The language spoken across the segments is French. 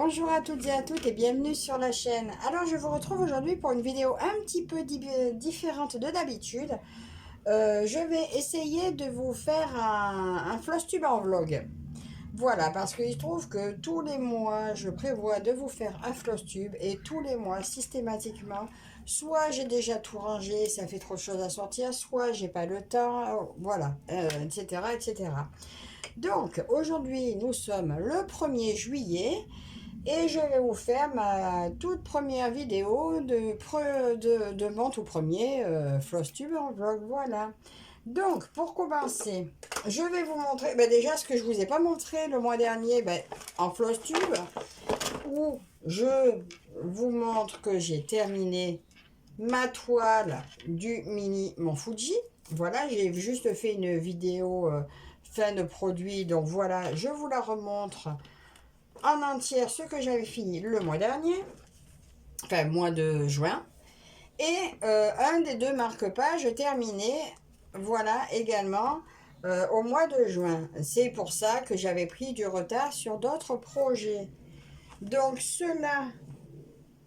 Bonjour à toutes et à toutes et bienvenue sur la chaîne. Alors je vous retrouve aujourd'hui pour une vidéo un petit peu différente de d'habitude. Je vais essayer de vous faire un floss tube en vlog. Voilà, parce qu'il se trouve que tous les mois, je prévois de vous faire un floss tube et tous les mois, systématiquement, soit j'ai déjà tout rangé, ça fait trop de choses à sortir, soit j'ai pas le temps, voilà, etc., etc. Donc, aujourd'hui, nous sommes le 1er juillet et je vais vous faire ma toute première vidéo de mon tout premier floss tube en vlog, voilà. Donc, pour commencer, je vais vous montrer déjà ce que je ne vous ai pas montré le mois dernier en floss tube, où je vous montre que j'ai terminé ma toile du mini Mont Fuji. Voilà, j'ai juste fait une vidéo fin de produit, donc voilà, je vous la remontre en entière, ce que j'avais fini le mois dernier, enfin mois de juin. Et un des deux marque-pages terminé, voilà, également au mois de juin. C'est pour ça que j'avais pris du retard sur d'autres projets. Donc cela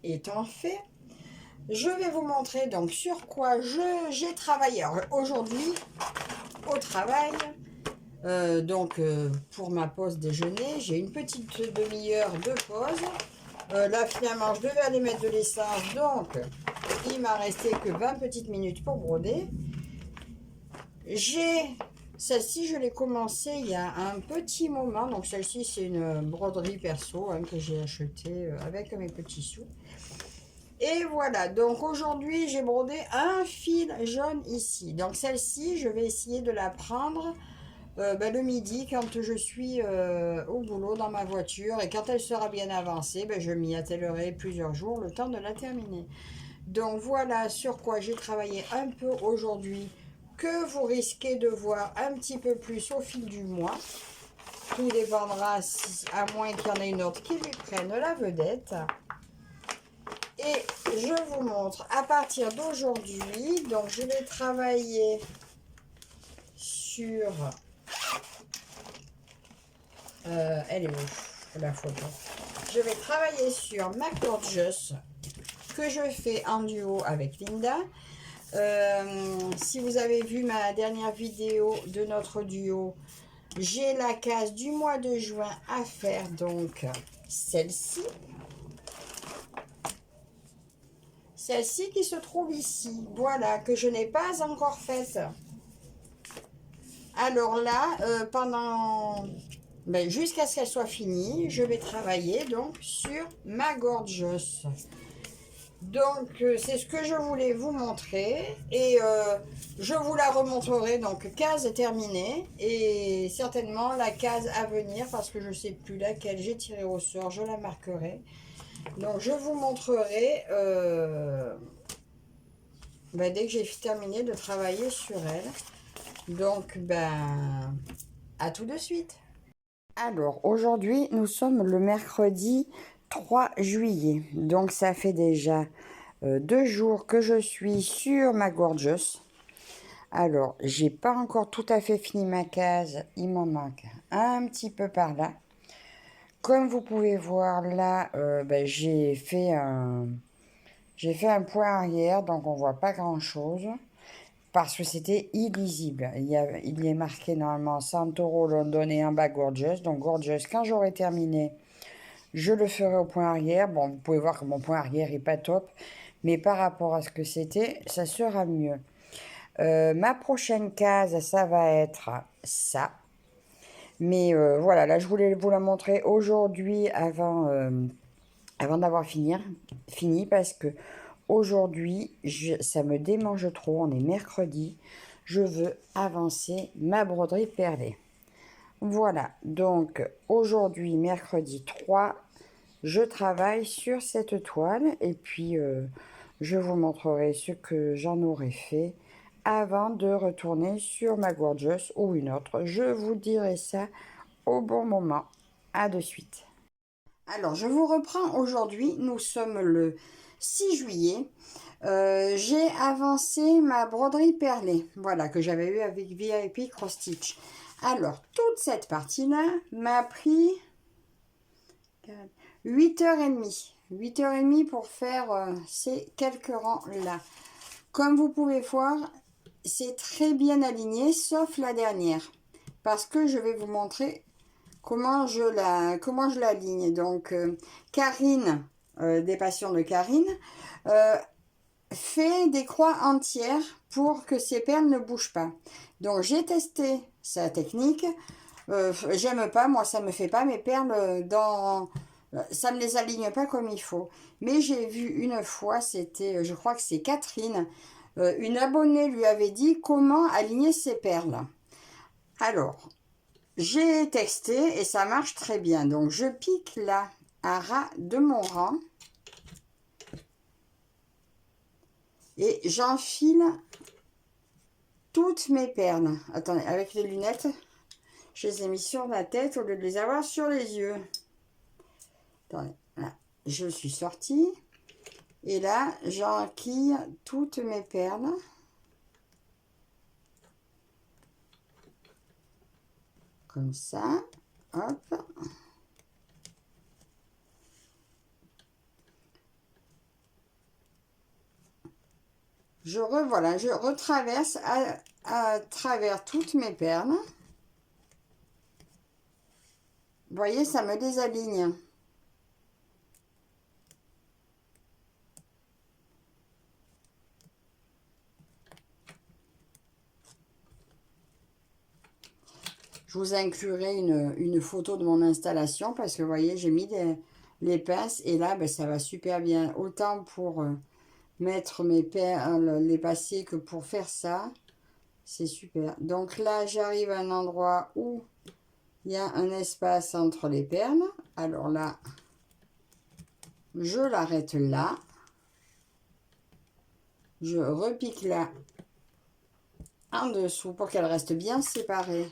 étant fait, je vais vous montrer donc sur quoi j'ai travaillé aujourd'hui au travail. Pour ma pause déjeuner, j'ai une petite demi-heure de pause. Là, finalement, je devais aller mettre de l'essence, donc il m'a resté que 20 petites minutes pour broder. Celle-ci, je l'ai commencée il y a un petit moment. Donc, celle-ci, c'est une broderie perso que j'ai achetée avec mes petits sous. Et voilà, donc aujourd'hui, j'ai brodé un fil jaune ici. Donc, celle-ci, je vais essayer de la prendre le midi quand je suis au boulot dans ma voiture, et quand elle sera bien avancée, je m'y attellerai plusieurs jours le temps de la terminer. Donc voilà sur quoi j'ai travaillé un peu aujourd'hui, que vous risquez de voir un petit peu plus au fil du mois. Tout dépendra, à moins qu'il y en ait une autre qui lui prenne la vedette. Et je vous montre à partir d'aujourd'hui, donc je vais travailler sur... elle est où la photo? Je vais travailler sur ma Gorgeous que je fais en duo avec Linda. Si vous avez vu ma dernière vidéo de notre duo, j'ai la case du mois de juin à faire, donc celle-ci. Celle-ci qui se trouve ici, voilà, que je n'ai pas encore faite. Alors là, jusqu'à ce qu'elle soit finie, je vais travailler donc sur ma Gorgeous. Donc, c'est ce que je voulais vous montrer. Et je vous la remontrerai. Donc, case terminée. Et certainement la case à venir, parce que je ne sais plus laquelle j'ai tiré au sort, je la marquerai. Donc, je vous montrerai dès que j'ai terminé de travailler sur elle. Donc, à tout de suite. Alors, aujourd'hui, nous sommes le mercredi 3 juillet. Donc, ça fait déjà 2 jours que je suis sur ma Gorgeous. Alors, j'ai pas encore tout à fait fini ma case. Il m'en manque un petit peu par là. Comme vous pouvez voir là, j'ai fait un point arrière. Donc, on voit pas grand-chose. Parce que c'était illisible. Il y est marqué normalement Santoro London et en bas Gorgeous. Donc Gorgeous, quand j'aurai terminé, je le ferai au point arrière. Bon, vous pouvez voir que mon point arrière n'est pas top. Mais par rapport à ce que c'était, ça sera mieux. Ma prochaine case, ça va être ça. Mais voilà, là je voulais vous la montrer aujourd'hui avant d'avoir fini. Parce que aujourd'hui, ça me démange trop. On est mercredi. Je veux avancer ma broderie perlée. Voilà, donc aujourd'hui, mercredi 3, je travaille sur cette toile. Et puis, je vous montrerai ce que j'en aurais fait avant de retourner sur ma Gorgeous ou une autre. Je vous dirai ça au bon moment. À de suite. Alors, je vous reprends aujourd'hui. Nous sommes le 6 juillet. J'ai avancé ma broderie perlée, voilà, que j'avais eu avec VIP Cross Stitch. Alors, toute cette partie-là m'a pris 8h30. 8h30 pour faire ces quelques rangs-là. Comme vous pouvez voir, c'est très bien aligné, sauf la dernière. Parce que je vais vous montrer comment je l'aligne. Donc, Karine, des Passions de Karine, fait des croix entières pour que ses perles ne bougent pas. Donc, j'ai testé sa technique. J'aime pas, moi ça me fait pas mes perles ça me les aligne pas comme il faut. Mais j'ai vu une fois, c'était, je crois que c'est Catherine, une abonnée lui avait dit comment aligner ses perles. Alors, j'ai testé et ça marche très bien. Donc je pique là à ras de mon rang et j'enfile toutes mes perles. Attendez, avec les lunettes, je les ai mis sur ma tête au lieu de les avoir sur les yeux. Attendez, là, je suis sortie. Et là, j'enquille toutes mes perles. Comme ça. Hop. Voilà, je retraverse à travers toutes mes perles. Vous voyez, ça me désaligne. Je vous inclurai une photo de mon installation parce que vous voyez, j'ai mis les pinces et là, ben, ça va super bien. Autant pour mettre mes perles, les passer que pour faire ça. C'est super. Donc là, j'arrive à un endroit où il y a un espace entre les perles. Alors là, je l'arrête là. Je repique là en dessous pour qu'elles restent bien séparées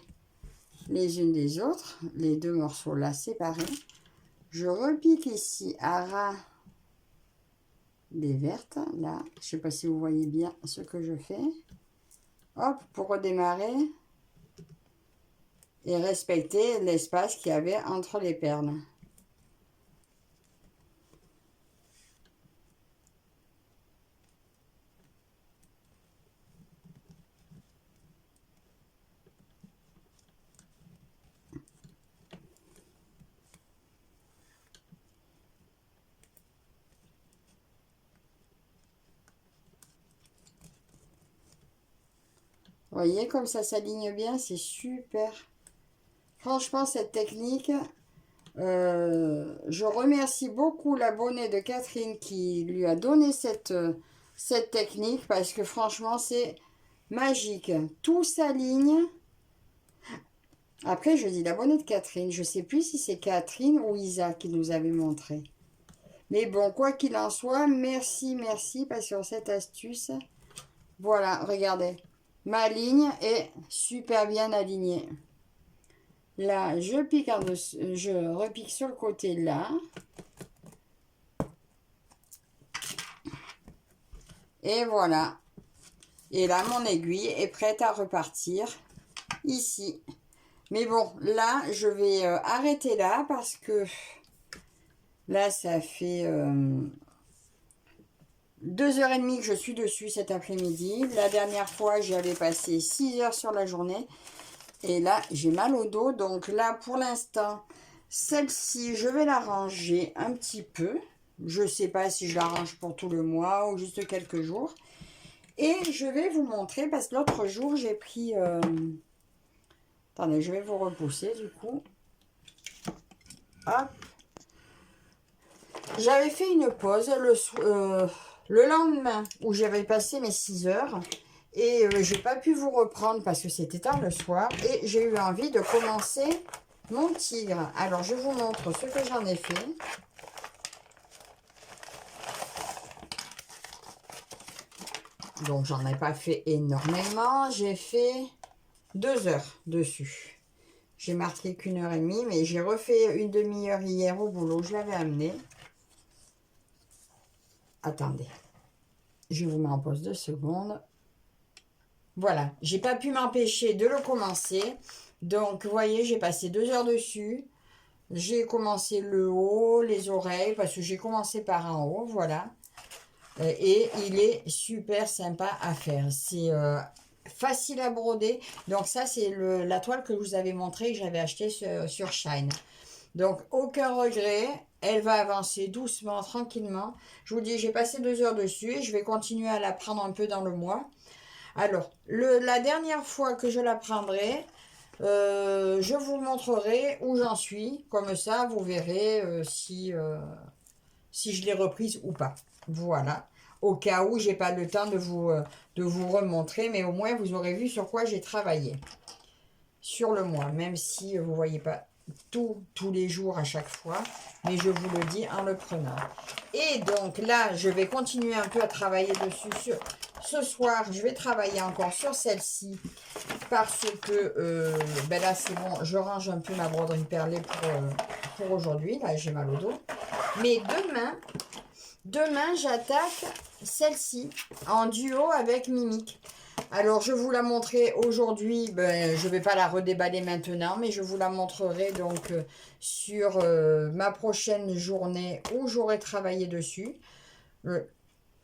les unes des autres. Les deux morceaux là séparés. Je repique ici à ras des vertes. Là, je ne sais pas si vous voyez bien ce que je fais. Hop, pour redémarrer et respecter l'espace qu'il y avait entre les perles. Vous voyez comme ça s'aligne bien, c'est super. Franchement, cette technique, je remercie beaucoup l'abonné de Catherine qui lui a donné cette technique parce que franchement, c'est magique. Tout s'aligne. Après, je dis l'abonné de Catherine. Je ne sais plus si c'est Catherine ou Isa qui nous avait montré. Mais bon, quoi qu'il en soit, merci, merci parce que cette astuce, voilà, regardez. Ma ligne est super bien alignée. Là, je pique en dessous, je repique sur le côté là. Et voilà. Et là, mon aiguille est prête à repartir ici. Mais bon, là, je vais arrêter là parce que là, ça fait 2h30 que je suis dessus cet après-midi. La dernière fois, j'avais passé 6 heures sur la journée. Et là, j'ai mal au dos. Donc là, pour l'instant, celle-ci, je vais la ranger un petit peu. Je ne sais pas si je la range pour tout le mois ou juste quelques jours. Et je vais vous montrer, parce que l'autre jour, j'ai pris... Attendez, je vais vous repousser du coup. Hop. J'avais fait une pause le lendemain où j'avais passé mes 6 heures. Et j'ai pas pu vous reprendre parce que c'était tard le soir. Et j'ai eu envie de commencer mon tigre. Alors, je vous montre ce que j'en ai fait. Donc, j'en ai pas fait énormément. J'ai fait 2 heures dessus. J'ai marqué qu'1h30, mais j'ai refait une demi-heure hier au boulot. Je l'avais amené. Attendez. Je vous mets en pause 2 secondes. Voilà. J'ai pas pu m'empêcher de le commencer. Donc, vous voyez, j'ai passé 2 heures dessus. J'ai commencé le haut, les oreilles, parce que j'ai commencé par en haut, voilà. Et il est super sympa à faire. C'est facile à broder. Donc ça, c'est la toile que je vous avais montrée, que j'avais achetée sur Shine. Donc, aucun regret. Elle va avancer doucement, tranquillement. Je vous dis, j'ai passé 2 heures dessus et je vais continuer à la prendre un peu dans le mois. Alors, la dernière fois que je la prendrai, je vous montrerai où j'en suis. Comme ça, vous verrez si je l'ai reprise ou pas. Voilà. Au cas où j'ai pas le temps de vous remontrer, mais au moins vous aurez vu sur quoi j'ai travaillé sur le mois, même si vous ne voyez pas tous les jours à chaque fois, mais je vous le dis en le prenant. Et donc là, je vais continuer un peu à travailler dessus. Ce soir, je vais travailler encore sur celle-ci parce que ben là, c'est bon, je range un peu ma broderie perlée pour aujourd'hui. Là, j'ai mal au dos. Mais demain j'attaque celle-ci en duo avec Mimic. Alors, je vous la montrerai aujourd'hui. Ben, je ne vais pas la redéballer maintenant, mais je vous la montrerai donc sur ma prochaine journée où j'aurai travaillé dessus.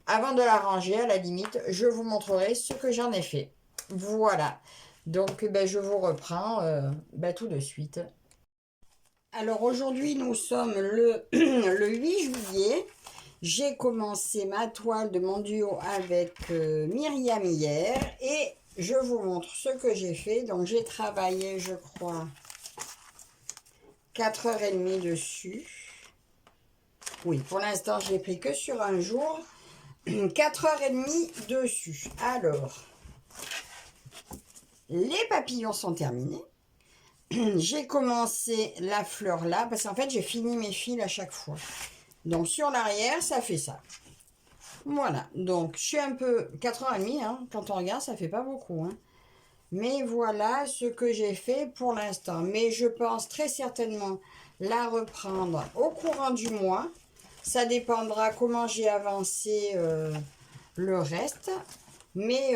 Avant de la ranger, à la limite, je vous montrerai ce que j'en ai fait. Voilà. Donc, ben, je vous reprends ben, tout de suite. Alors, aujourd'hui, nous sommes le 8 juillet. J'ai commencé ma toile de mon duo avec Myriam hier et je vous montre ce que j'ai fait. Donc j'ai travaillé, je crois, 4h30 dessus. Oui, pour l'instant, je l'ai pris que sur un jour. 4h30 dessus. Alors, les papillons sont terminés. J'ai commencé la fleur là, parce qu'en fait, j'ai fini mes fils à chaque fois. Donc sur l'arrière, ça fait ça. Voilà, donc je suis un peu 4h30, hein, quand on regarde, ça fait pas beaucoup. Hein. Mais voilà ce que j'ai fait pour l'instant. Mais je pense très certainement la reprendre au courant du mois. Ça dépendra comment j'ai avancé le reste. Mais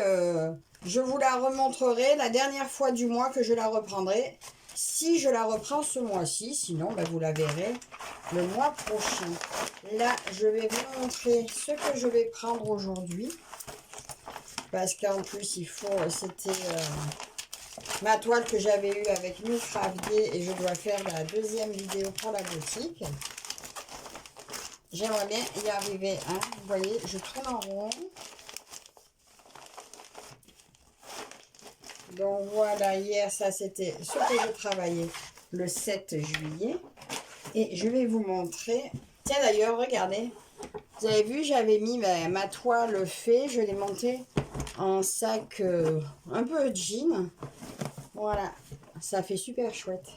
je vous la remontrerai la dernière fois du mois que je la reprendrai. Si je la reprends ce mois-ci, sinon ben, vous la verrez le mois prochain. Là, je vais vous montrer ce que je vais prendre aujourd'hui. Parce qu'en plus, il faut, c'était ma toile que j'avais eue avec Micravier et je dois faire la deuxième vidéo pour la boutique. J'aimerais bien y arriver. Hein. Vous voyez, je tourne en rond. Donc voilà, hier, ça c'était ce que j'ai travaillé le 7 juillet. Et je vais vous montrer. Tiens d'ailleurs, regardez. Vous avez vu, j'avais mis ma toile fait. Je l'ai montée en sac un peu jean. Voilà, ça fait super chouette.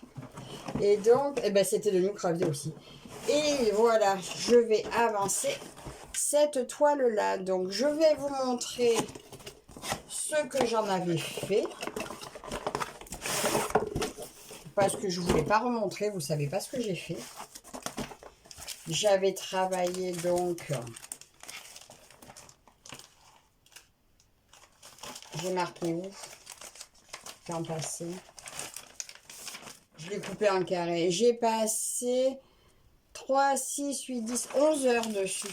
Et donc, eh ben, c'était de Micravier aussi. Et voilà, je vais avancer cette toile-là. Donc, je vais vous montrer ce que j'en avais fait. Parce que je ne voulais pas remontrer, vous ne savez pas ce que j'ai fait. J'avais travaillé donc... J'ai marqué où? Temps passé. Je l'ai coupé en carré. J'ai passé 3, 6, 8, 10, 11 heures dessus.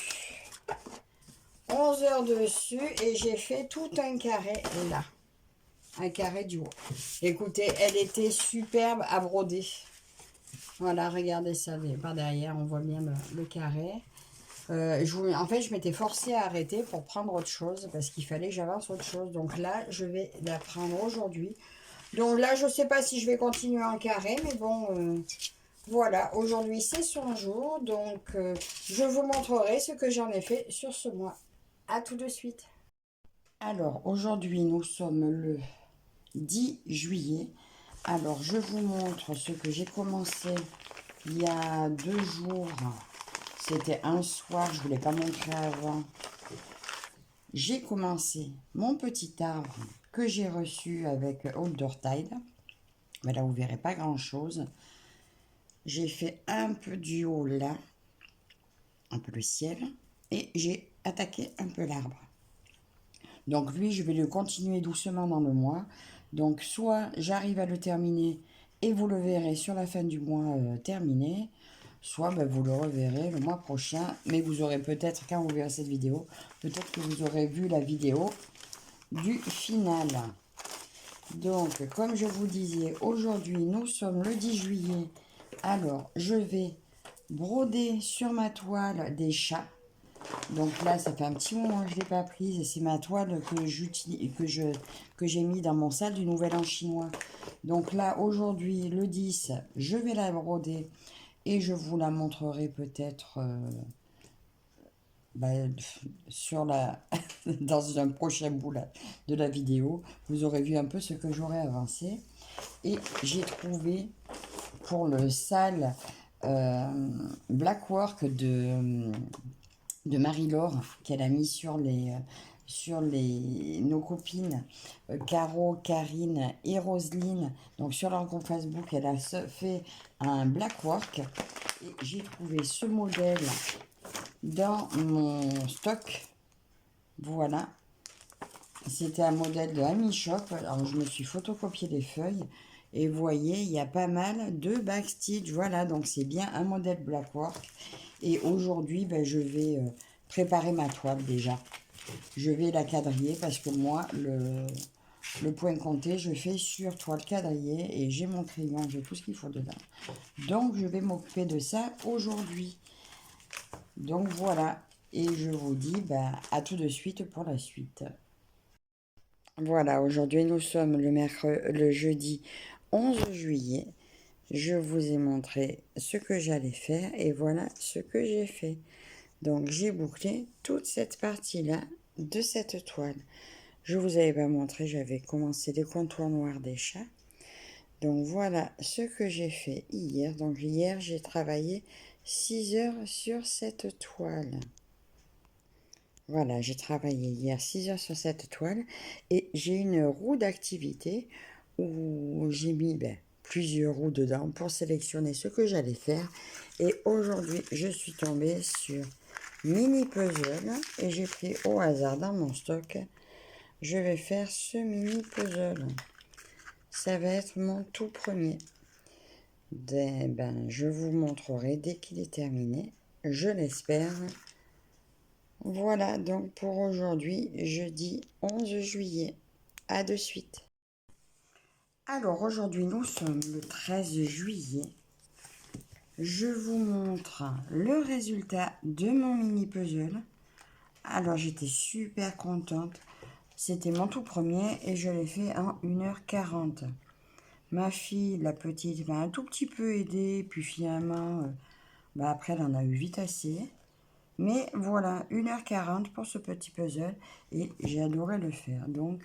11 heures dessus et j'ai fait tout un carré là. Un carré du haut. Écoutez, elle était superbe à broder. Voilà, regardez ça par derrière, on voit bien le carré. En fait, je m'étais forcée à arrêter pour prendre autre chose parce qu'il fallait que j'avance autre chose. Donc là, je vais la prendre aujourd'hui. Donc là, je ne sais pas si je vais continuer en carré, mais bon, voilà. Aujourd'hui, c'est son jour. Donc, je vous montrerai ce que j'en ai fait sur ce mois. À tout de suite. Alors, aujourd'hui, nous sommes le 10 juillet. Alors, je vous montre ce que j'ai commencé il y a 2 jours. C'était un soir, je ne vous l'ai pas montré avant. J'ai commencé mon petit arbre que j'ai reçu avec Holdertide. Mais là, vous ne verrez pas grand-chose. J'ai fait un peu du haut là, un peu le ciel, et j'ai attaqué un peu l'arbre. Donc lui, je vais le continuer doucement dans le mois. Donc soit j'arrive à le terminer et vous le verrez sur la fin du mois terminé. Soit vous le reverrez le mois prochain, mais vous aurez peut-être, quand vous verrez cette vidéo, peut-être que vous aurez vu la vidéo du final. Donc, comme je vous disais, aujourd'hui, nous sommes le 10 juillet. Alors, je vais broder sur ma toile des chats. Donc là, ça fait un petit moment que je ne l'ai pas prise. Et c'est ma toile que j'ai mis dans mon salle du Nouvel An chinois. Donc là, aujourd'hui, le 10, je vais la broder. Et je vous la montrerai peut-être sur dans un prochain bout de la vidéo. Vous aurez vu un peu ce que j'aurai avancé. Et j'ai trouvé pour le sale Blackwork de Marie-Laure qu'elle a mis sur nos copines Caro, Karine et Roselyne. Donc sur leur groupe Facebook, elle a fait un Blackwork. Et j'ai trouvé ce modèle dans mon stock. Voilà. C'était un modèle de Ami Shop. Alors je me suis photocopié les feuilles. Et vous voyez, il y a pas mal de backstitch. Voilà, donc c'est bien un modèle Blackwork. Et aujourd'hui, je vais préparer ma toile déjà. Je vais la quadriller parce que moi, le point compté, je fais sur toile quadrillée. Et j'ai mon crayon, j'ai tout ce qu'il faut dedans. Donc, je vais m'occuper de ça aujourd'hui. Donc, voilà. Et je vous dis à tout de suite pour la suite. Voilà, aujourd'hui, nous sommes le jeudi 11 juillet. Je vous ai montré ce que j'allais faire et voilà ce que j'ai fait. Donc, j'ai bouclé toute cette partie-là de cette toile. Je vous avais pas montré, j'avais commencé les contours noirs des chats. Donc, voilà ce que j'ai fait hier. Donc, hier, j'ai travaillé 6 heures sur cette toile. Voilà, j'ai travaillé hier 6 heures sur cette toile et j'ai une roue d'activité où j'ai mis plusieurs roues dedans pour sélectionner ce que j'allais faire. Et aujourd'hui, je suis tombée sur mini puzzle et j'ai pris au hasard dans mon stock. Je vais faire ce mini puzzle. Ça va être mon tout premier. Je vous montrerai dès qu'il est terminé. Je l'espère. Voilà donc pour aujourd'hui, jeudi 11 juillet. À de suite. Alors aujourd'hui, nous sommes le 13 juillet. Je vous montre le résultat de mon mini puzzle. Alors j'étais super contente. C'était mon tout premier et je l'ai fait en 1h40. Ma fille, la petite, m'a un tout petit peu aidée. Puis finalement, après elle en a eu vite assez. Mais voilà, 1h40 pour ce petit puzzle et j'ai adoré le faire. Donc,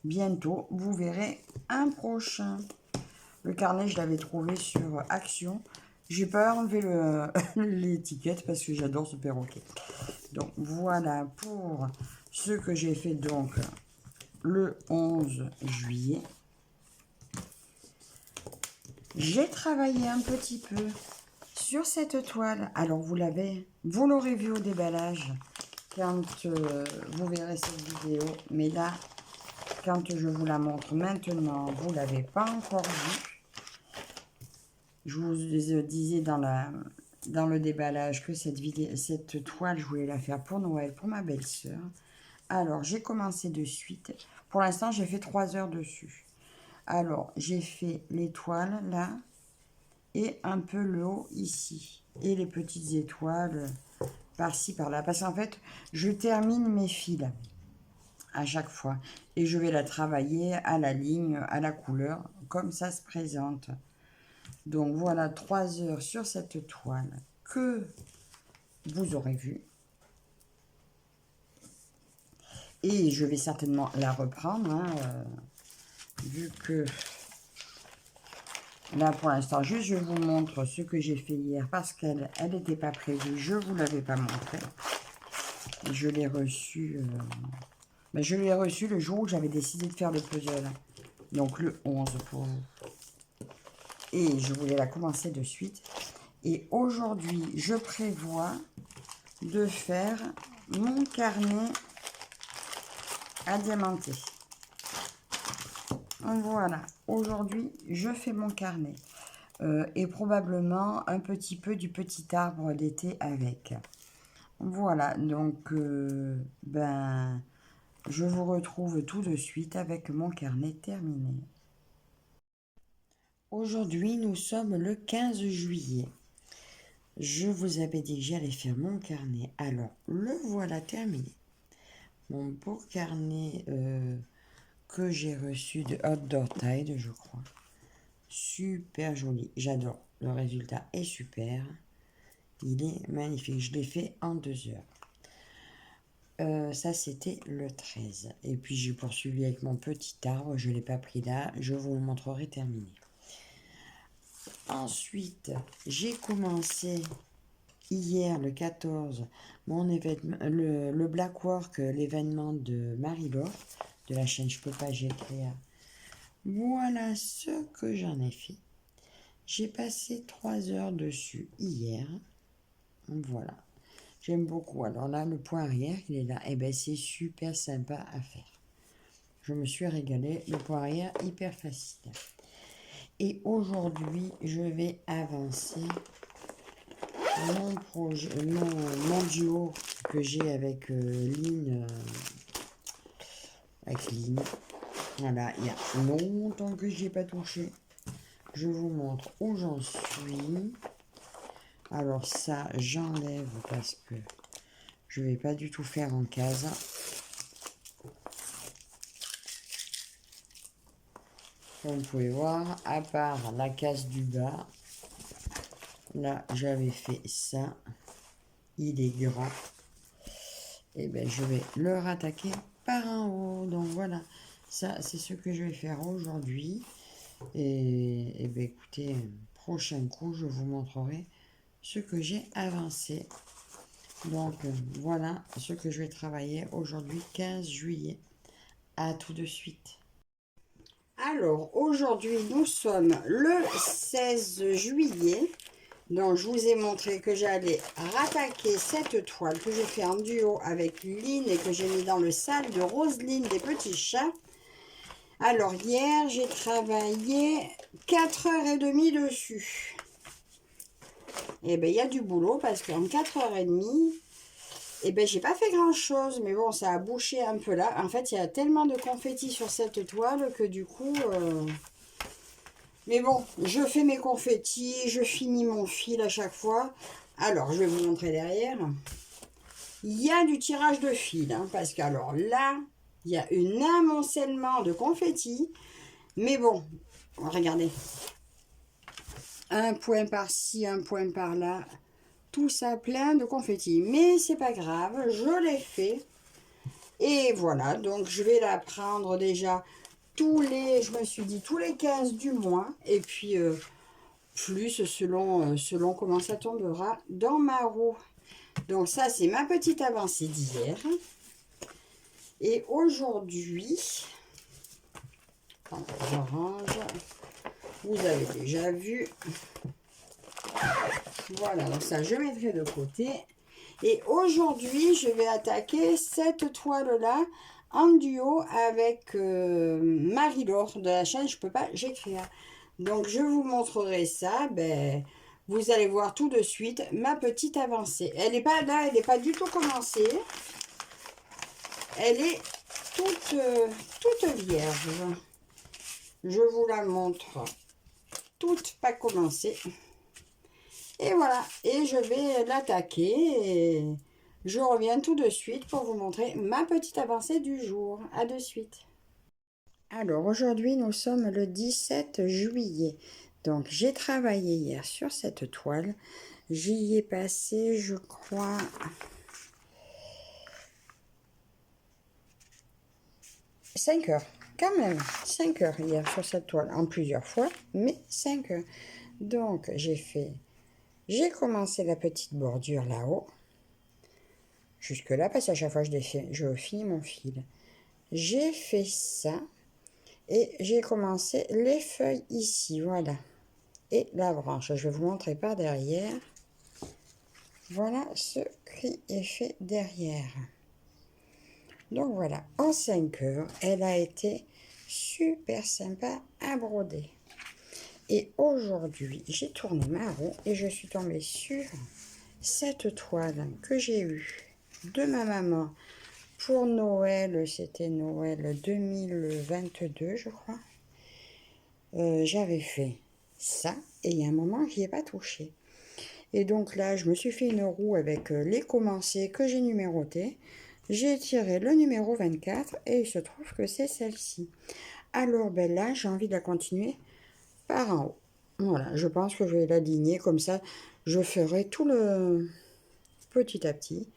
bientôt, vous verrez un prochain. Le carnet, je l'avais trouvé sur Action. J'ai pas enlevé l'étiquette parce que j'adore ce perroquet. Donc, voilà pour ce que j'ai fait donc le 11 juillet. J'ai travaillé un petit peu sur cette toile. Alors, vous l'aurez vu au déballage quand vous verrez cette vidéo. Mais là, quand je vous la montre maintenant, vous ne l'avez pas encore vue. Je vous disais dans le déballage que cette toile, je voulais la faire pour Noël, pour ma belle-sœur. Alors, j'ai commencé de suite. Pour l'instant, j'ai fait 3 heures dessus. Alors, j'ai fait l'étoile là et un peu le haut ici. Et les petites étoiles par-ci, par-là. Parce qu'en fait, je termine mes fils à chaque fois. Et je vais la travailler à la ligne, à la couleur, comme ça se présente. Donc voilà, 3 heures sur cette toile que vous aurez vue. Et je vais certainement la reprendre, vu que là pour l'instant, juste je vous montre ce que j'ai fait hier parce qu'elle n'était pas prévue, je ne vous l'avais pas montré. Je l'ai reçue, je l'ai reçue le jour où j'avais décidé de faire le puzzle, donc le 11 pour vous. Et je voulais la commencer de suite. Et aujourd'hui, je prévois de faire mon carnet à diamanter. Voilà, aujourd'hui, je fais mon carnet. Et probablement un petit peu du petit arbre d'été avec. Voilà, donc, ben, je vous retrouve tout de suite avec mon carnet terminé. Aujourd'hui, nous sommes le 15 juillet. Je vous avais dit que j'allais faire mon carnet. Alors, le voilà terminé. Mon beau carnet que j'ai reçu de Outdoor Tide, je crois. Super joli. J'adore. Le résultat est super. Il est magnifique. Je l'ai fait en 2 heures. Ça, c'était le 13. Et puis, j'ai poursuivi avec mon petit arbre. Je ne l'ai pas pris là. Je vous le montrerai terminé. Ensuite, j'ai commencé hier, le 14, mon événement, le Black Work, l'événement de Marie-Laure, de la chaîne Je peux pas, j'ai créé. Voilà ce que j'en ai fait. J'ai passé 3 heures dessus hier. Voilà. J'aime beaucoup. Alors là, le point arrière, il est là. Et bien, c'est super sympa à faire. Je me suis régalée. Le point arrière, hyper facile. Et aujourd'hui, je vais avancer mon projet, mon duo que j'ai avec Lynn. Voilà, il y a longtemps que je n'ai pas touché. Je vous montre où j'en suis. Alors ça, j'enlève parce que je vais pas du tout faire en case. Comme vous pouvez voir, à part la case du bas, là j'avais fait ça. Il est grand. Et bien je vais le rattaquer par en haut. Donc voilà, ça c'est ce que je vais faire aujourd'hui. Et bien écoutez, prochain coup, je vous montrerai ce que j'ai avancé. Donc voilà ce que je vais travailler aujourd'hui, 15 juillet. À tout de suite. Alors aujourd'hui, nous sommes le 16 juillet. Donc je vous ai montré que j'allais rattaquer cette toile que j'ai fait en duo avec Lynn et que j'ai mis dans le sac de Roselyne des petits chats. Alors hier, j'ai travaillé 4h30 dessus. Et bien il y a du boulot parce qu'en 4h30, et ben j'ai pas fait grand chose, mais bon, ça a bouché un peu là. En fait, il y a tellement de confettis sur cette toile que du coup... Mais bon, je fais mes confettis, je finis mon fil à chaque fois. Alors, je vais vous montrer derrière. Il y a du tirage de fil, hein, parce que alors là, il y a un amoncellement de confettis. Mais bon, regardez. Un point par-ci, un point par-là. Tout ça plein de confettis. Mais c'est pas grave, je l'ai fait. Et voilà, donc je vais la prendre déjà je me suis dit tous les 15 du mois. Et puis plus selon comment ça tombera dans ma roue. Donc ça, c'est ma petite avancée d'hier. Et aujourd'hui, j'arrange. Vous avez déjà vu. Voilà, donc ça, je mettrai de côté. Et aujourd'hui, je vais attaquer cette toile-là en duo avec Marie-Laure de la chaîne Je peux pas, j'écris. Donc, je vous montrerai ça. Ben, vous allez voir tout de suite ma petite avancée. Elle n'est pas là, elle n'est pas du tout commencée. Elle est toute vierge. Je vous la montre toute pas commencée. Et voilà, et je vais l'attaquer et je reviens tout de suite pour vous montrer ma petite avancée du jour. À de suite. Alors aujourd'hui, nous sommes le 17 juillet. Donc j'ai travaillé hier sur cette toile. J'y ai passé, je crois, 5 heures. Quand même, 5 heures hier sur cette toile, en plusieurs fois, mais 5 heures. Donc j'ai commencé la petite bordure là-haut. Jusque là, parce qu'à chaque fois je finis mon fil. J'ai fait ça et j'ai commencé les feuilles ici, voilà. Et la branche, je vais vous montrer par derrière. Voilà ce qui est fait derrière. Donc voilà, en 5 heures, elle a été super sympa à broder. Et aujourd'hui, j'ai tourné ma roue et je suis tombée sur cette toile que j'ai eue de ma maman pour Noël. C'était Noël 2022, je crois. J'avais fait ça et il y a un moment, j'y ai pas touché. Et donc là, je me suis fait une roue avec les commencés que j'ai numérotés. J'ai tiré le numéro 24 et il se trouve que c'est celle-ci. Alors ben là, j'ai envie de la continuer par en haut. Voilà, je pense que je vais l'aligner comme ça. Je ferai tout le petit à petit,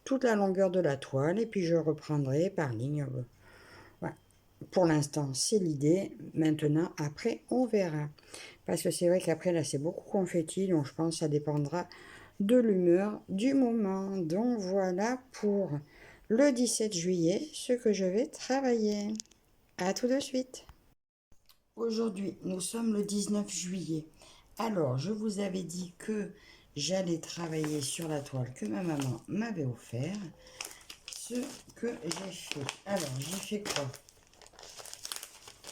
toute la longueur de la toile et puis je reprendrai par ligne. Voilà. Pour l'instant, c'est l'idée. Maintenant, après, on verra. Parce que c'est vrai qu'après, là, c'est beaucoup confetti, donc je pense que ça dépendra de l'humeur du moment. Donc voilà pour le 17 juillet, ce que je vais travailler. À tout de suite. Aujourd'hui, nous sommes le 19 juillet. Alors, je vous avais dit que j'allais travailler sur la toile que ma maman m'avait offert. Ce que j'ai fait. Alors, j'ai fait quoi?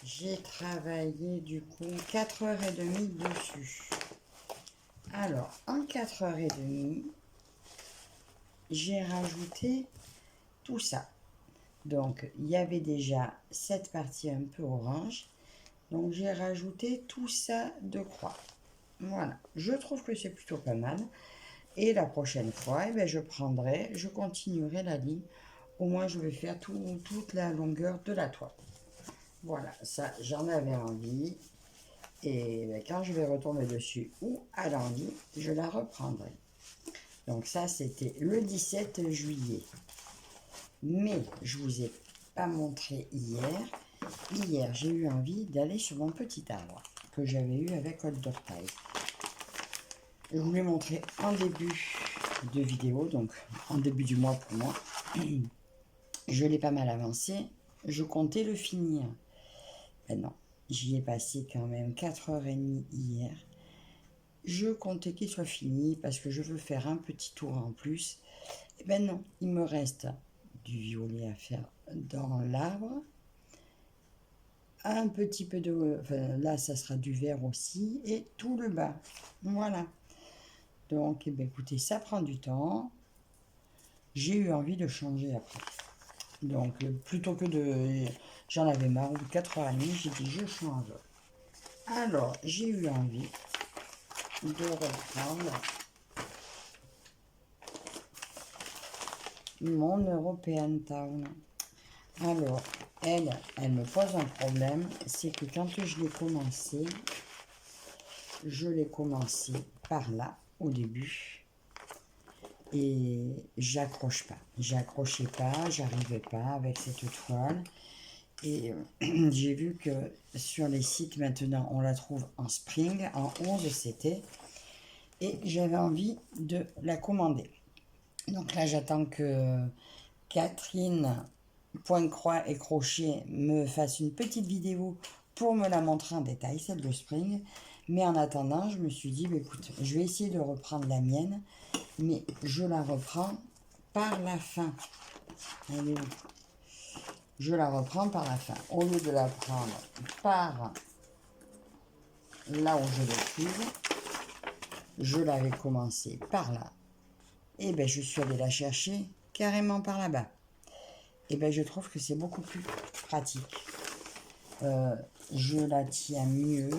J'ai travaillé du coup 4h30 dessus. Alors, en 4h30, j'ai rajouté tout ça. Donc, il y avait déjà cette partie un peu orange. Donc, j'ai rajouté tout ça de croix. Voilà, je trouve que c'est plutôt pas mal. Et la prochaine fois, eh bien, je continuerai la ligne. Au moins, je vais faire toute la longueur de la toile. Voilà, ça, j'en avais envie. Et bien, quand je vais retourner dessus ou à l'envie, je la reprendrai. Donc ça, c'était le 17 juillet. Mais je ne vous ai pas montré hier. Hier, j'ai eu envie d'aller sur mon petit arbre que j'avais eu avec Old Dog Pie. Je vous l'ai montré en début de vidéo, donc en début du mois pour moi. Je l'ai pas mal avancé. Je comptais le finir. Ben non, j'y ai passé quand même 4h30 hier. Je comptais qu'il soit fini parce que je veux faire un petit tour en plus. Et ben non, il me reste du violet à faire dans l'arbre. Un petit peu de... Enfin, là, ça sera du vert aussi. Et tout le bas. Voilà. Donc, eh bien, écoutez, ça prend du temps. J'ai eu envie de changer après. Donc, plutôt que de... J'en avais marre, au bout de 4h30, j'ai dit je change. Alors, j'ai eu envie de reprendre mon European Town. Alors, elle me pose un problème, c'est que quand je l'ai commencé par là, au début, et j'accroche pas. J'accrochais pas, j'arrivais pas avec cette toile. Et j'ai vu que sur les sites maintenant, on la trouve en spring, en 11 c'était. Et j'avais envie de la commander. Donc là, j'attends que Catherine Point Croix et Crochet me fasse une petite vidéo pour me la montrer en détail, celle de spring. Mais en attendant, je me suis dit, bah, écoute, je vais essayer de reprendre la mienne, mais je la reprends par la fin. Elle est où? Je la reprends par la fin. Au lieu de la prendre par là où je l'ai prise, je l'avais commencé par là. Et bien, je suis allée la chercher carrément par là-bas. Et bien, je trouve que c'est beaucoup plus pratique. Je la tiens mieux.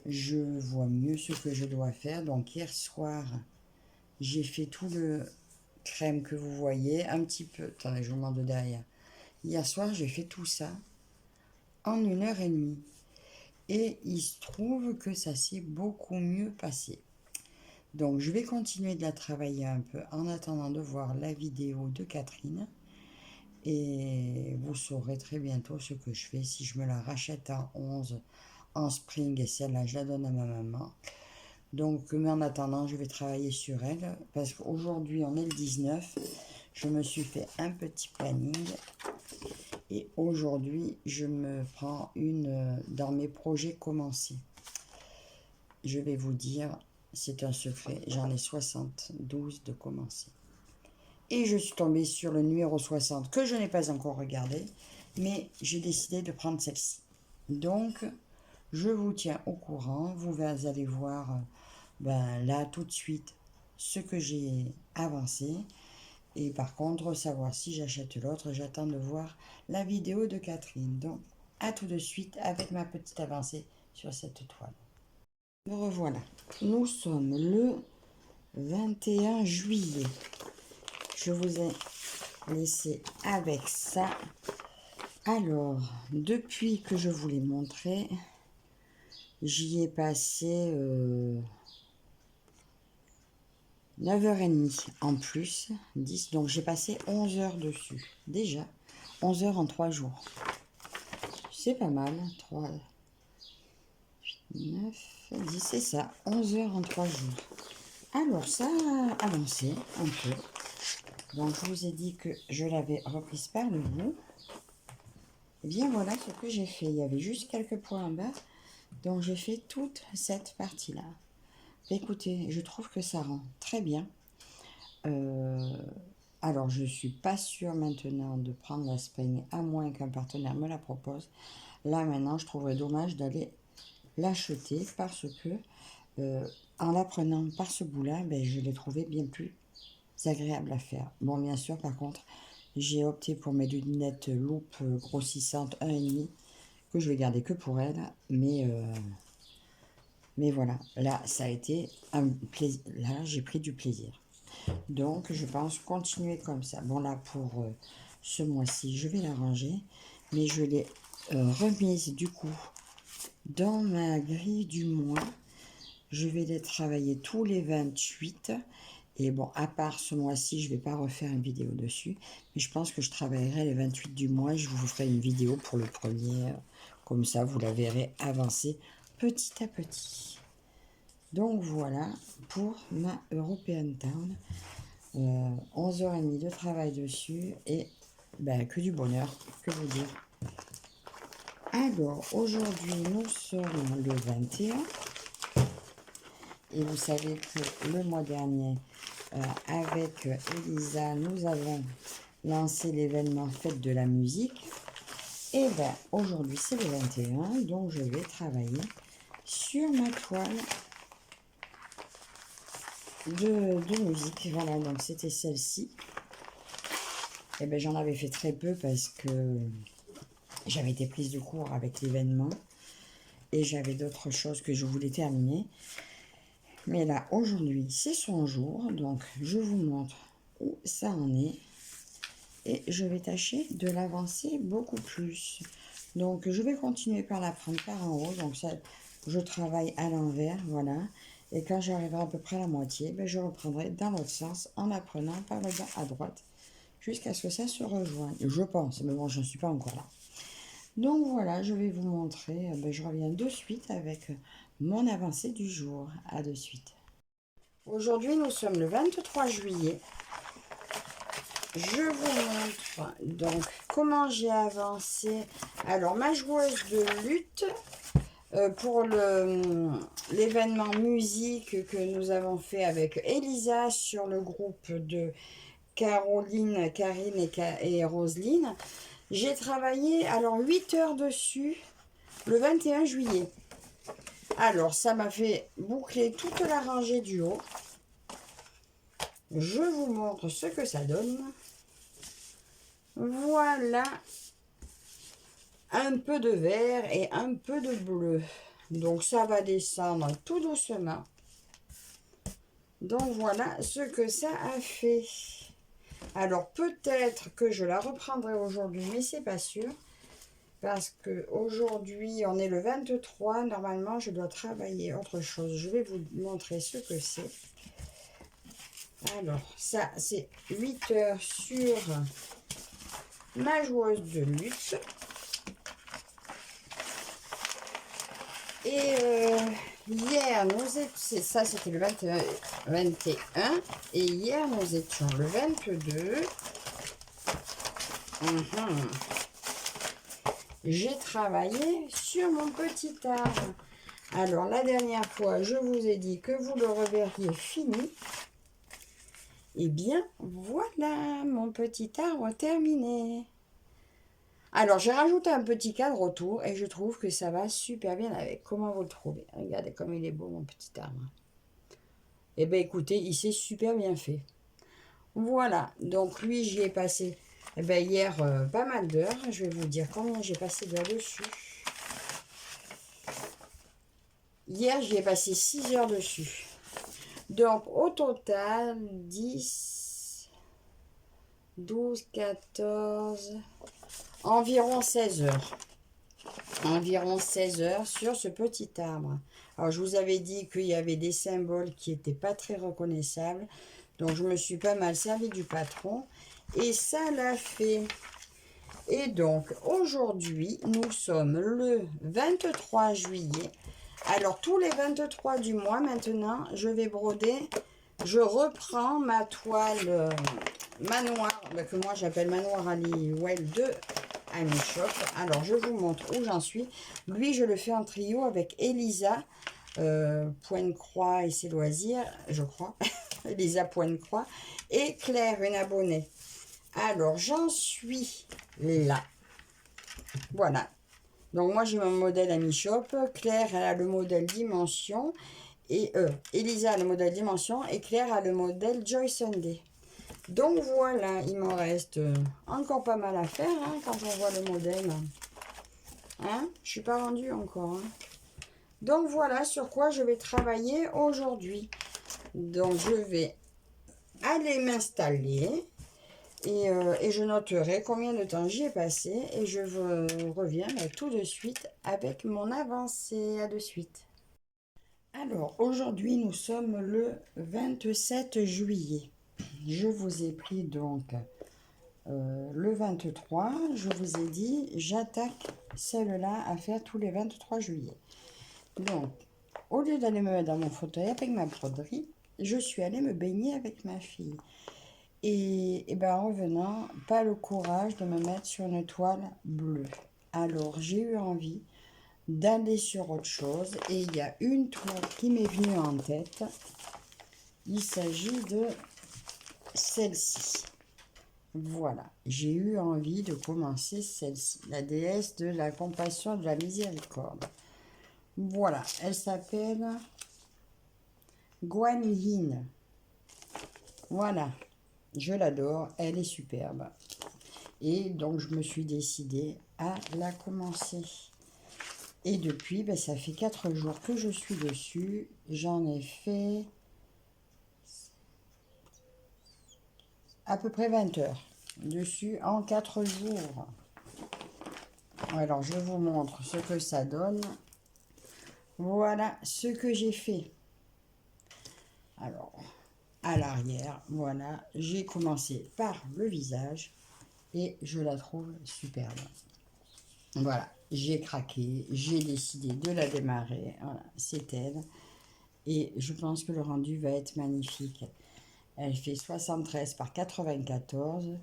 Je vois mieux ce que je dois faire. Donc, hier soir, j'ai fait tout le crème que vous voyez. Un petit peu. Attendez, je vous montre de derrière. Hier soir, j'ai fait tout ça en 1h30. Et il se trouve que ça s'est beaucoup mieux passé. Donc, je vais continuer de la travailler un peu en attendant de voir la vidéo de Catherine. Et vous saurez très bientôt ce que je fais. Si je me la rachète en 11 en spring et celle-là, je la donne à ma maman. Donc, mais en attendant, je vais travailler sur elle. Parce qu'aujourd'hui, on est le 19. Je me suis fait un petit planning. Et aujourd'hui, je me prends une dans mes projets commencés. Je vais vous dire, c'est un secret, j'en ai 72 de commencés. Et je suis tombée sur le numéro 60 que je n'ai pas encore regardé. mais j'ai décidé de prendre celle-ci. Donc, je vous tiens au courant. Vous allez voir là tout de suite ce que j'ai avancé. Et par contre, savoir si j'achète l'autre, j'attends de voir la vidéo de Catherine. Donc, à tout de suite avec ma petite avancée sur cette toile. Me revoilà. Nous sommes le 21 juillet. Je vous ai laissé avec ça. Alors, depuis que je vous l'ai montré, j'y ai passé 9h30 en plus, 10. Donc j'ai passé 11 heures dessus. Déjà, 11 heures en 3 jours. C'est pas mal. 3, 8, 9, 10, c'est ça. 11 heures en 3 jours. Alors ça a avancé un peu. Donc je vous ai dit que je l'avais reprise par le bout. Et bien voilà ce que j'ai fait. Il y avait juste quelques points en bas. Donc j'ai fait toute cette partie-là. Écoutez, je trouve que ça rend très bien. Alors, je ne suis pas sûre maintenant de prendre la spring, à moins qu'un partenaire me la propose. Là, maintenant, je trouverais dommage d'aller l'acheter parce que, en la prenant par ce bout-là, je l'ai trouvé bien plus agréable à faire. Bon, bien sûr, par contre, j'ai opté pour mes lunettes loupe grossissantes 1,5 que je vais garder que pour elle. Mais voilà, là, ça a été un plaisir. Là, j'ai pris du plaisir. Donc, je pense continuer comme ça. Bon, là, pour ce mois-ci, je vais la ranger. Mais je l'ai remise, du coup, dans ma grille du mois. Je vais les travailler tous les 28. Et bon, à part ce mois-ci, je ne vais pas refaire une vidéo dessus. Mais je pense que je travaillerai les 28 du mois. Je vous ferai une vidéo pour le premier. Comme ça, vous la verrez avancer petit à petit. Donc, voilà pour ma European Town. 11h30 de travail dessus et que du bonheur, que vous dire. Alors, aujourd'hui, nous sommes le 21 et vous savez que le mois dernier, avec Elisa, nous avons lancé l'événement Fête de la musique. Et aujourd'hui, c'est le 21, donc je vais travailler sur ma toile de musique. Voilà, donc c'était celle-ci. Et j'en avais fait très peu parce que j'avais été prise de court avec l'événement et j'avais d'autres choses que je voulais terminer. Mais là, aujourd'hui, c'est son jour, donc je vous montre où ça en est. Et je vais tâcher de l'avancer beaucoup plus. Donc, je vais continuer par la prendre par en haut. Donc, ça, je travaille à l'envers, voilà. Et quand j'arriverai à peu près à la moitié, je reprendrai dans l'autre sens en la prenant par le bas à droite. Jusqu'à ce que ça se rejoigne, je pense. Mais bon, je ne suis pas encore là. Donc voilà, je vais vous montrer. Je reviens de suite avec mon avancée du jour. À de suite. Aujourd'hui, nous sommes le 23 juillet. Je vous montre donc comment j'ai avancé. Alors, ma joueuse de lutte pour l'événement musique que nous avons fait avec Elisa sur le groupe de Caroline, Karine et Roselyne. J'ai travaillé alors 8 heures dessus le 21 juillet. Alors, ça m'a fait boucler toute la rangée du haut. Je vous montre ce que ça donne. Voilà. Un peu de vert et un peu de bleu. Donc, ça va descendre tout doucement. Donc, voilà ce que ça a fait. Alors, peut-être que je la reprendrai aujourd'hui, mais c'est pas sûr. Parce qu'aujourd'hui, on est le 23. Normalement, je dois travailler autre chose. Je vais vous montrer ce que c'est. Alors, ça, c'est 8 heures sur ma joueuse de lutte. Et hier, ça c'était le 21. Et hier, nous étions le 22. J'ai travaillé sur mon petit arbre. Alors, la dernière fois, je vous ai dit que vous le reverriez fini. Eh bien, voilà mon petit arbre terminé. Alors, j'ai rajouté un petit cadre autour et je trouve que ça va super bien avec. Comment vous le trouvez? Regardez comme il est beau, mon petit arbre. Eh bien, écoutez, il s'est super bien fait. Voilà, donc lui, j'y ai passé hier pas mal d'heures. Je vais vous dire combien j'ai passé d'heures dessus. Hier, j'y ai passé 6 heures dessus. Donc, au total, 10, 12, 14, environ 16 heures. Environ 16 heures sur ce petit arbre. Alors, je vous avais dit qu'il y avait des symboles qui n'étaient pas très reconnaissables. Donc, je me suis pas mal servi du patron. Et ça l'a fait. Et donc, aujourd'hui, nous sommes le 23 juillet. Alors, tous les 23 du mois, maintenant, je vais broder. Je reprends ma toile manoir, que moi j'appelle manoir Halliwell de Ami Shop. Alors, je vous montre où j'en suis. Lui, je le fais en trio avec Elisa, Pointe-Croix et ses loisirs, je crois. Elisa Pointe-Croix. Et Claire, une abonnée. Alors, j'en suis là. Voilà. Donc, moi, j'ai mon modèle Ami Shop. Claire, elle a le modèle Dimension. Et Elisa a le modèle Dimension. Et Claire a le modèle Joy Sunday. Donc, voilà, il m'en reste encore pas mal à faire hein, quand on voit le modèle. Hein? Je suis pas rendue encore. Hein. Donc, voilà sur quoi je vais travailler aujourd'hui. Donc, je vais aller m'installer. Et je noterai combien de temps j'y ai passé et je vous reviens tout de suite avec mon avancée. À de suite. Alors, aujourd'hui, nous sommes le 27 juillet. Je vous ai pris donc le 23. Je vous ai dit, j'attaque celle-là à faire tous les 23 juillet. Donc, au lieu d'aller me mettre dans mon fauteuil avec ma broderie, je suis allée me baigner avec ma fille. Et ben en revenant, pas le courage de me mettre sur une toile bleue. Alors j'ai eu envie d'aller sur autre chose et il y a une toile qui m'est venue en tête. Il s'agit de celle-ci. Voilà, j'ai eu envie de commencer celle-ci, la déesse de la compassion, de la miséricorde. Voilà, elle s'appelle Guan Yin. Voilà. Je l'adore, elle est superbe. Et donc, je me suis décidée à la commencer. Et depuis, ben, ça fait 4 jours que je suis dessus. J'en ai fait à peu près 20 heures dessus en 4 jours. Alors, je vous montre ce que ça donne. Voilà ce que j'ai fait. Alors, à l'arrière, voilà, j'ai commencé par le visage et je la trouve superbe. Voilà, j'ai craqué, j'ai décidé de la démarrer, voilà, c'est elle. Et je pense que le rendu va être magnifique. Elle fait 73 par 94.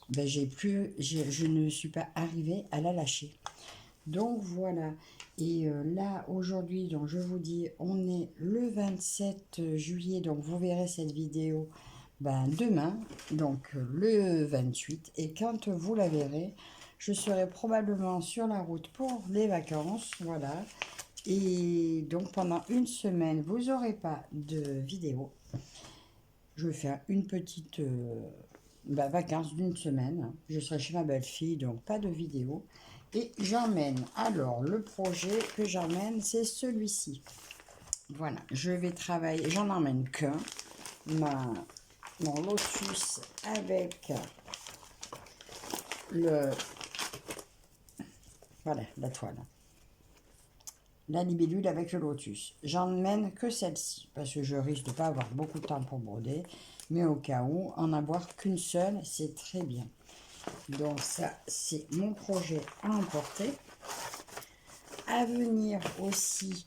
Ben, je ne suis pas arrivée à la lâcher. Donc voilà, et là aujourd'hui, donc je vous dis, on est le 27 juillet, donc vous verrez cette vidéo ben, demain, donc le 28, et quand vous la verrez, je serai probablement sur la route pour les vacances, voilà, et donc pendant une semaine, vous n'aurez pas de vidéo. Je vais faire une petite vacances d'une semaine, je serai chez ma belle-fille, donc pas de vidéo. Et j'emmène, alors le projet que j'emmène, c'est celui-ci. Voilà, je vais travailler, j'en emmène qu'un, mon lotus avec voilà, la toile. La libellule avec le lotus. J'emmène que celle-ci, parce que je risque de ne pas avoir beaucoup de temps pour broder, mais au cas où, en avoir qu'une seule, c'est très bien. Donc ça, c'est mon projet à emporter. À venir aussi,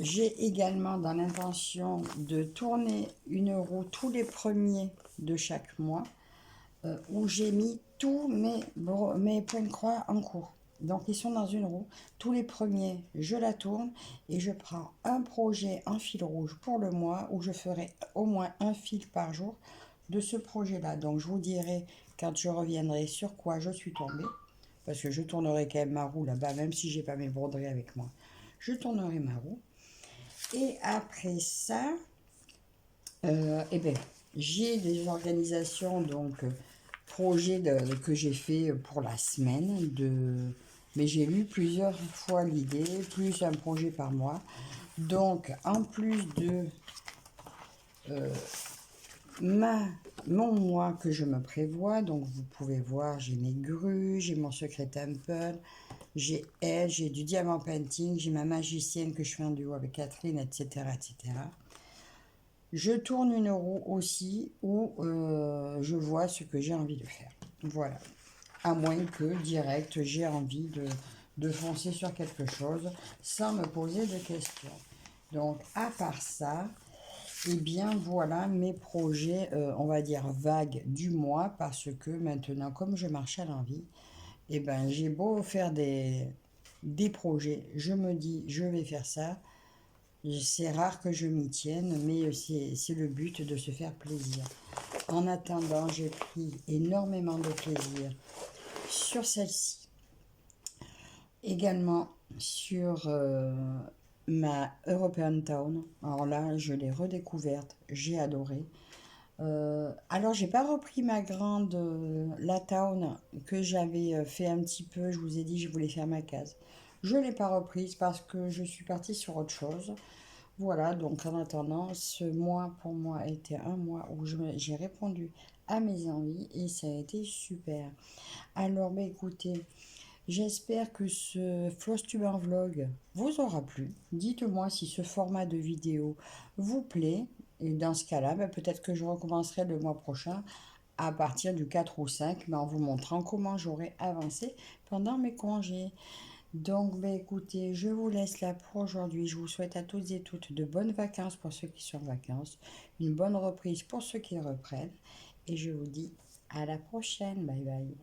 j'ai également dans l'intention de tourner une roue tous les premiers de chaque mois, où j'ai mis tous mes points de croix en cours. Donc ils sont dans une roue. Tous les premiers, je la tourne et je prends un projet en fil rouge pour le mois où je ferai au moins un fil par jour de ce projet-là. Donc je vous dirai quand je reviendrai sur quoi je suis tombée, parce que je tournerai quand même ma roue là-bas, même si j'ai pas mes broderies avec moi. Je tournerai ma roue. Et après ça, eh ben, j'ai des organisations, donc projets que j'ai fait pour la semaine. Mais j'ai lu plusieurs fois l'idée, plus un projet par mois. Donc, en plus de mon mois que je me prévois, donc vous pouvez voir, j'ai mes grues, j'ai mon secret temple, j'ai elle, j'ai du diamant painting, j'ai ma magicienne que je fais en duo avec Catherine, etc., etc. Je tourne une roue aussi où je vois ce que j'ai envie de faire. Voilà. À moins que direct, j'ai envie de foncer sur quelque chose sans me poser de questions. Donc, à part ça, eh bien voilà mes projets, on va dire vagues du mois, parce que maintenant, comme je marche à l'envie, eh ben j'ai beau faire des projets, je me dis je vais faire ça. C'est rare que je m'y tienne, mais c'est le but de se faire plaisir. En attendant, j'ai pris énormément de plaisir sur celle-ci. Également sur ma European Town. Alors là, je l'ai redécouverte, j'ai adoré. Alors, j'ai pas repris ma grande la Town que j'avais fait un petit peu. Je vous ai dit, je voulais faire ma case. Je l'ai pas reprise parce que je suis partie sur autre chose. Voilà, donc en attendant, ce mois pour moi a été un mois où j'ai répondu à mes envies et ça a été super. Alors, bah, écoutez, j'espère que ce Flosstuber vlog vous aura plu. Dites-moi si ce format de vidéo vous plaît. Et dans ce cas-là, bah, peut-être que je recommencerai le mois prochain à partir du 4 ou 5, mais en vous montrant comment j'aurai avancé pendant mes congés. Donc, bah, écoutez, je vous laisse là pour aujourd'hui. Je vous souhaite à toutes et toutes de bonnes vacances pour ceux qui sont en vacances, une bonne reprise pour ceux qui reprennent. Et je vous dis à la prochaine. Bye bye.